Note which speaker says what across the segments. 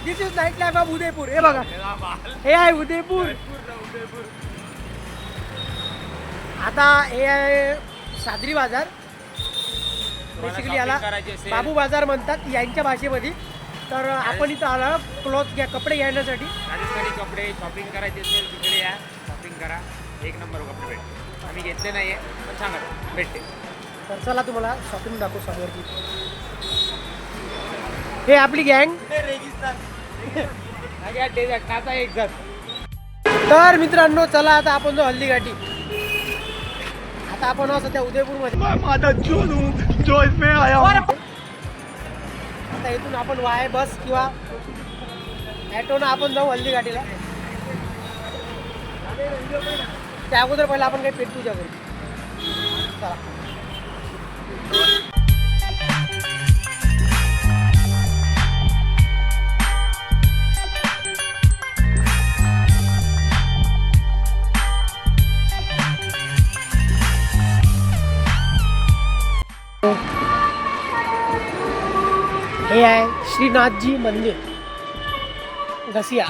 Speaker 1: This is night life of Udaipur. हे बघा, हे आहे उदयपूर. आता हे आहे सादरी बाजार. बेसिकली याला बाबू बाजार म्हणतात यांच्या भाषेमध्ये. तर आपण इथं आला क्लॉथ घ्या, कपडे घेण्यासाठी.
Speaker 2: राजस्थानी कपडे शॉपिंग करायचे असेल तिकडे या, शॉपिंग करा. एक नंबर कपडे भेटते. आम्ही घेतले नाहीये पण सांगा भेटते.
Speaker 1: तर चला तुम्हाला शॉपिंग दाखवू समोरची. हे आपली गँग. तर मित्रांनो चला आता आपण जो हल्दीघाटी. आता आपण असं त्या उदयपूरमध्ये. आता इथून आपण वाय बस किंवा ॲटोनं आपण जाऊ हल्दीघाटीला. त्या अगोदर पहिला आपण काही पेट पूजा करू. चला. हे आहे श्रीनाथजी मंदिर घसिया.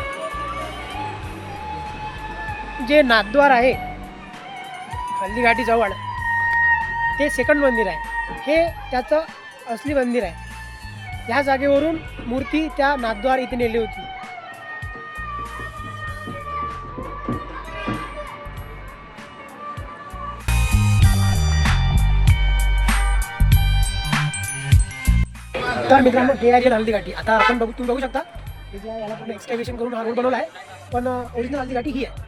Speaker 1: जे नाथद्वार आहे हल्दीघाटी जवळ ते सेकंड मंदिर आहे. हे त्याचं असली मंदिर आहे. ह्या जागेवरून मूर्ती त्या नाथद्वार इथे नेली होती. तर मित्रांनो हे आहे हल्दीघाटी. आता आपण तुम्ही बघू शकता याला पूर्ण एक्सकॅव्हेशन करून हा रोड बनवला आहे. पण ओरिजिनल हल्दीघाटी ही आहे.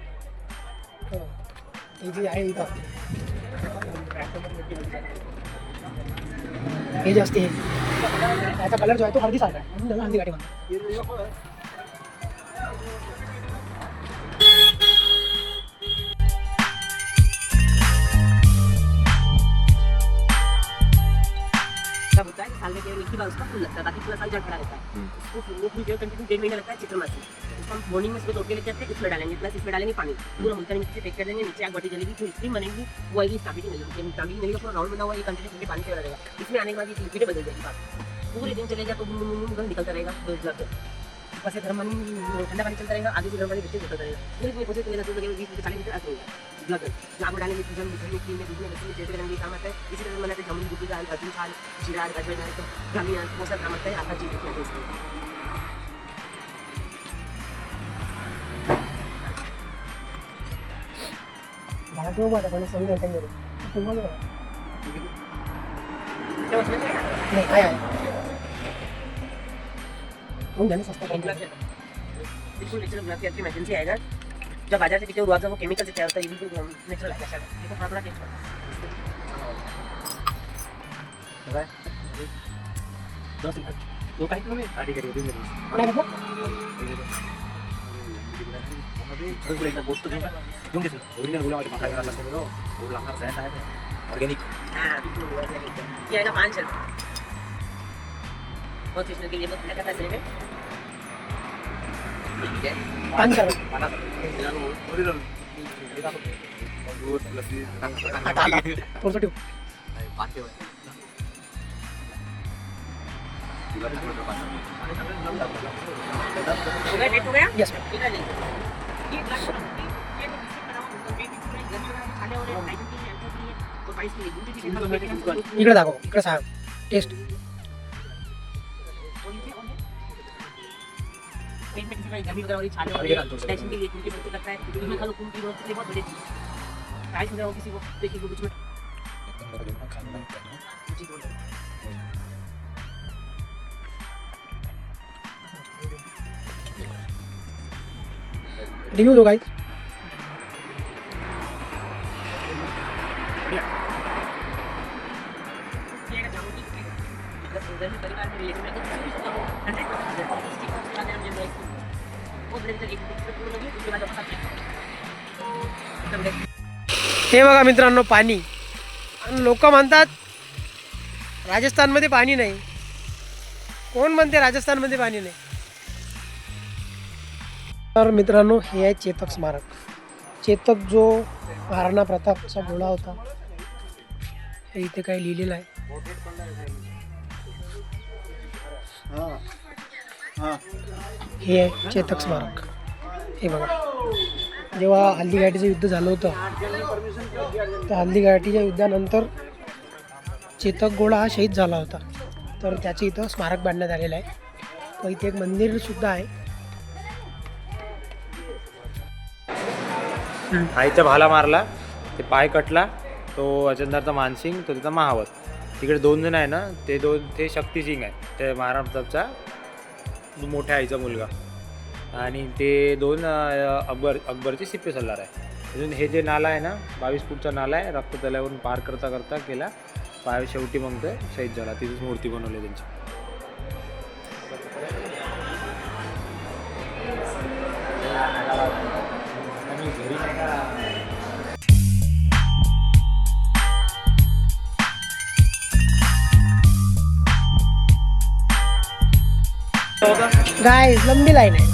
Speaker 1: ही जी आहे इथं हे जे असते याचा कलर जो आहे तो हळदी सारखा आहे म्हणून त्याला हल्दीघाटी म्हणतात.
Speaker 3: होता है साल में केवल एक ही बार उसका फूल लगता है, बाकी पूरा साल जड़ खड़ा रहता है. उसको फूल फूल केवल कंटिन्यू 1.5 महीना लगता है चित्रमासी. उसको हम मॉर्निंग में सुबह तोड़ के लेके आते हैं, इसमें डालेंगे प्लस इसमें डालेंगे पानी. पूरा मुल्तानी मिट्टी से पैक कर देंगे. नीचे आग बटी जलेगी, फिर स्टीम बनेगी. वो आएगी तांबी की नली. तांबी की नली का पूरा राउंड बना हुआ ये कंटिन्यू पानी से रहेगा. इसमें आने के बाद ये लिक्विड बदल जाएगी. पूरे दिन चलेगा तो निकलता रहेगा. ऊपर से गर्म पानी ठंडा पानी चलता रहेगा, आगे से गर्म पानी नीचे होता रहेगा. पूरे में प्रोसेस चलेगा तो 20 से 40 लीटर आता रहेगा. आग में डालेंगे जब मिठाई में क्रीम में दूध में लस्सी में जैसे करेंगे काम आता है. इसी तरह बनाते जामुन गुटी दाल अर्जुन खाल जीरा गजर तो ग्रामीण वो सब काम आता है. आपका चीज कितना टेस्ट है.
Speaker 1: मला तो बघा पण सगळं मेंटेन करू तुम्हाला नाही काय आहे जाने सस्ता
Speaker 3: बिल्कुल नेचुरल गुलाब की अच्छी इमरजेंसी आएगा. जब बाजार से पीछे रुआ वो केमिकल से तैयार होता है. ये बिल्कुल नेचुरल है. देखो थोड़ा थोड़ा टेस्ट है. 10 मिनट तो काही कमी आधी करी होती मेरी. बिल्कुल एकदम गोष्ट घेऊन घेतो. ओरिजिनल गुलाब वाली मसाला लागतो बघा. वो लागणार आहे ऑर्गेनिक. हां बिल्कुल ऑर्गेनिक. ये आएगा 5 बहुत स्पेशल के लिए बहुत क्या करता है.
Speaker 1: पांच थोडंसं ठेव.
Speaker 3: हो गया
Speaker 1: यस इकडे दाखव. इकडे सांग टेस्ट.
Speaker 3: गर्मी वगैरह वाली छाले वाले टेंशन के लिए क्योंकि बच्चे लगता है इसमें खा लो खून की बहुत बहुत बड़ी प्राइस वगैरह किसी को देखिए कुछ में
Speaker 1: रिव्यू दो गाइस. हे बघा मित्रांनो पाणी. लोक म्हणतात राजस्थानमध्ये पाणी नाही. कोण म्हणते राजस्थानमध्ये पाणी नाही. तर मित्रांनो हे आहे चेतक स्मारक. चेतक जो महाराणा प्रतापचा घोडा होता हे इथे काही लिहिलेलं आहे. हे आहे चेतक स्मारक. हे बघा, जेव्हा हल्दीघाटीचं युद्ध झालं होतं त्या हल्दीघाटीच्या युद्धानंतर चेतक घोडा हा शहीद झाला होता, तर त्याचे इथं स्मारक बांधण्यात आलेलं आहे. तर इथे एक मंदिर सुद्धा आहे.
Speaker 2: आईचा भाला मारला, ते पाय कटला, तो अचंदारचा मानसिंग, तो त्याचा महावत. तिकडे 2 जण आहे ना, ते शक्तिसिंग आहे, ते महाराणा प्रतापचा मोठ्या आईचा मुलगा, आणि ते 2 अकबरचे सिप्पे सल्लार आहे. अजून हे जे नाला आहे ना, 22 फूटचा नाला आहे, रक्त तल्यावरून पार करता करता केला, पाय शेवटी मग ते शहीद झाला. तिथेच मूर्ती बनवली त्यांची.
Speaker 1: गाइस, लंबी लाइन है.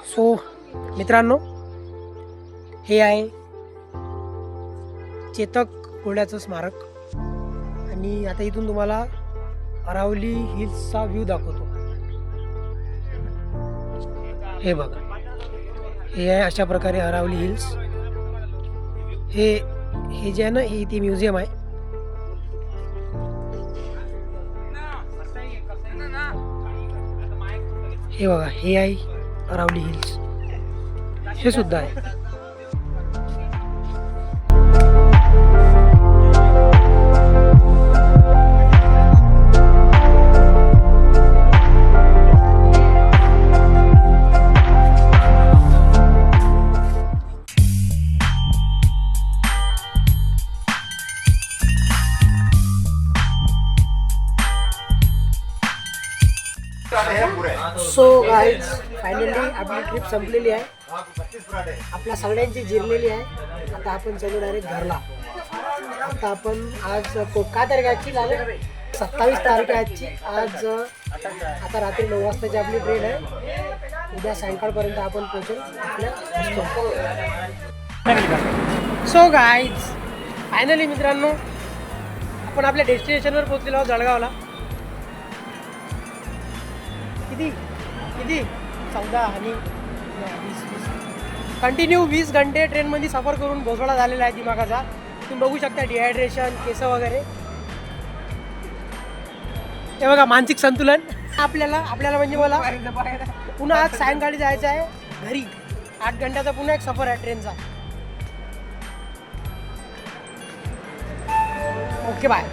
Speaker 1: सो मित्रांनो, हे आहे चेतक घोड्याचं स्मारक. आणि आता इथून तुम्हाला अरावली हिल्सचा व्ह्यू दाखवतो. हे बघा, हे आहे अशा प्रकारे अरावली हिल्स. हे जे आहे ना, हे इथे म्युझियम आहे. हे बघा, हे आहे अरावली हिल्स, हे सुद्धा आहे. सो गाईज, फायनली आपली ट्रिप संपलेली आहे, आपल्या सगळ्यांची जिरलेली आहे. आता आपण चलो डायरेक्ट घरला. आता आपण आज काय तारीख आजची लागेल, 27 तारीख आहे आजची. आज आता रात्री 9 वाजताची आपली ट्रेन आहे. उद्या सायंकाळपर्यंत आपण पोहोचू आपल्या. सो गाईज, फायनली मित्रांनो, आपण आपल्या डेस्टिनेशनवर पोहोचलेलो आहोत, जळगावला. किती 14 आणि 20 कंटिन्यू 20 घंटे ट्रेनमध्ये सफर करून भोसडा झालेला आहे दिमागाचा. तुम्ही बघू शकता डिहायड्रेशन, केस वगैरे. हे बघा, मानसिक संतुलन. आपल्याला म्हणजे मला पुन्हा आज सायंकाळी जायचं आहे घरी. 8 घंट्याचा पुन्हा एक सफर आहे ट्रेनचा. Okay, bye.